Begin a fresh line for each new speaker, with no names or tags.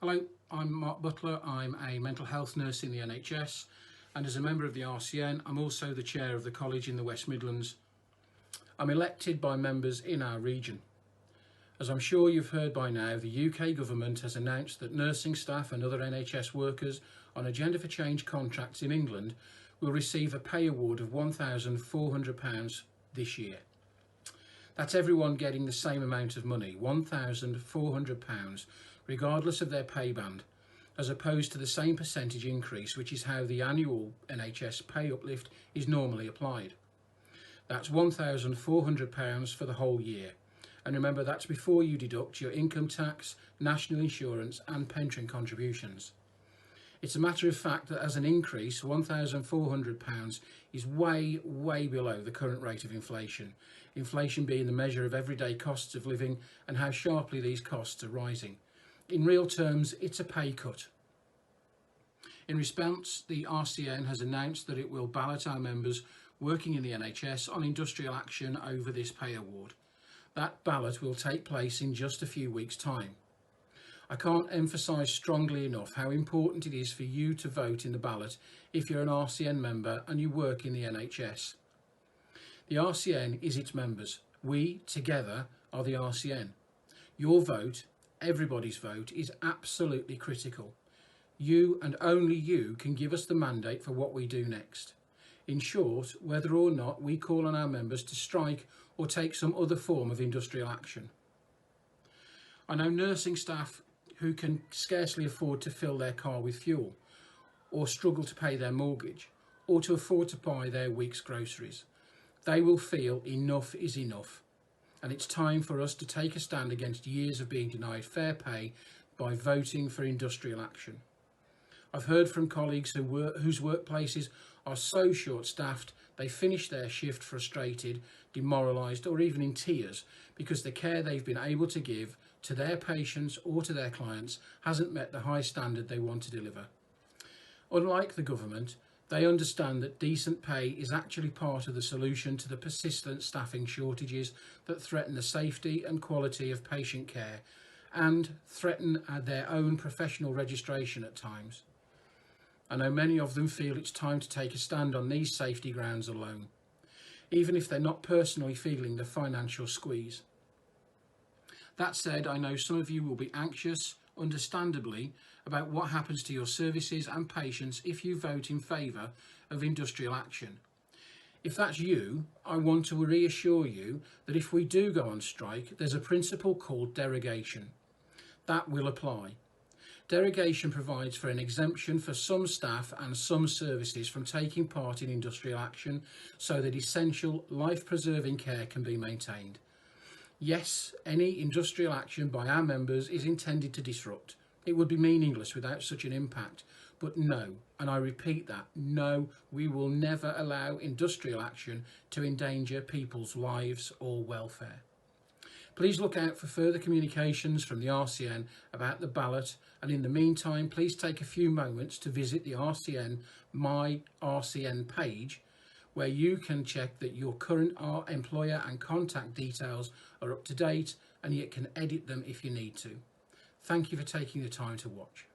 Hello, I'm Mark Butler. I'm a mental health nurse in the NHS, and as a member of the RCN, I'm also the chair of the college in the West Midlands. I'm elected by members in our region. As I'm sure you've heard by now, the UK government has announced that nursing staff and other NHS workers on Agenda for Change contracts in England will receive a pay award of £1,400 this year. That's everyone getting the same amount of money, £1,400, regardless of their pay band, as opposed to the same percentage increase, which is how the annual NHS pay uplift is normally applied. That's £1,400 for the whole year. And remember, that's before you deduct your income tax, national insurance and pension contributions. It's a matter of fact that as an increase, £1,400 is way below the current rate of inflation. Inflation being the measure of everyday costs of living and how sharply these costs are rising. In real terms, it's a pay cut. In response, the RCN has announced that it will ballot our members working in the NHS on industrial action over this pay award. That ballot will take place in just a few weeks' time. I can't emphasise strongly enough how important it is for you to vote in the ballot if you're an RCN member and you work in the NHS. The RCN is its members. We, together, are the RCN. Your vote, everybody's vote, is absolutely critical. You and only you can give us the mandate for what we do next. In short, whether or not we call on our members to strike or take some other form of industrial action. I know nursing staff who can scarcely afford to fill their car with fuel, or struggle to pay their mortgage, or to afford to buy their week's groceries. They will feel enough is enough, and it's time for us to take a stand against years of being denied fair pay by voting for industrial action. I've heard from colleagues whose workplaces are so short-staffed they finish their shift frustrated, demoralised or even in tears because the care they've been able to give to their patients or to their clients hasn't met the high standard they want to deliver. Unlike the government, they understand that decent pay is actually part of the solution to the persistent staffing shortages that threaten the safety and quality of patient care and threaten their own professional registration at times. I know many of them feel it's time to take a stand on these safety grounds alone, even if they're not personally feeling the financial squeeze. That said, I know some of you will be anxious, understandably, about what happens to your services and patients if you vote in favour of industrial action. If that's you, I want to reassure you that if we do go on strike, there's a principle called derogation. That will apply. Derogation provides for an exemption for some staff and some services from taking part in industrial action so that essential life-preserving care can be maintained. Yes, any industrial action by our members is intended to disrupt. It would be meaningless without such an impact. But no, and I repeat that, no, we will never allow industrial action to endanger people's lives or welfare. Please look out for further communications from the RCN about the ballot, and in the meantime, please take a few moments to visit the RCN My RCN page, where you can check that your current employer and contact details are up to date and you can edit them if you need to. Thank you for taking the time to watch.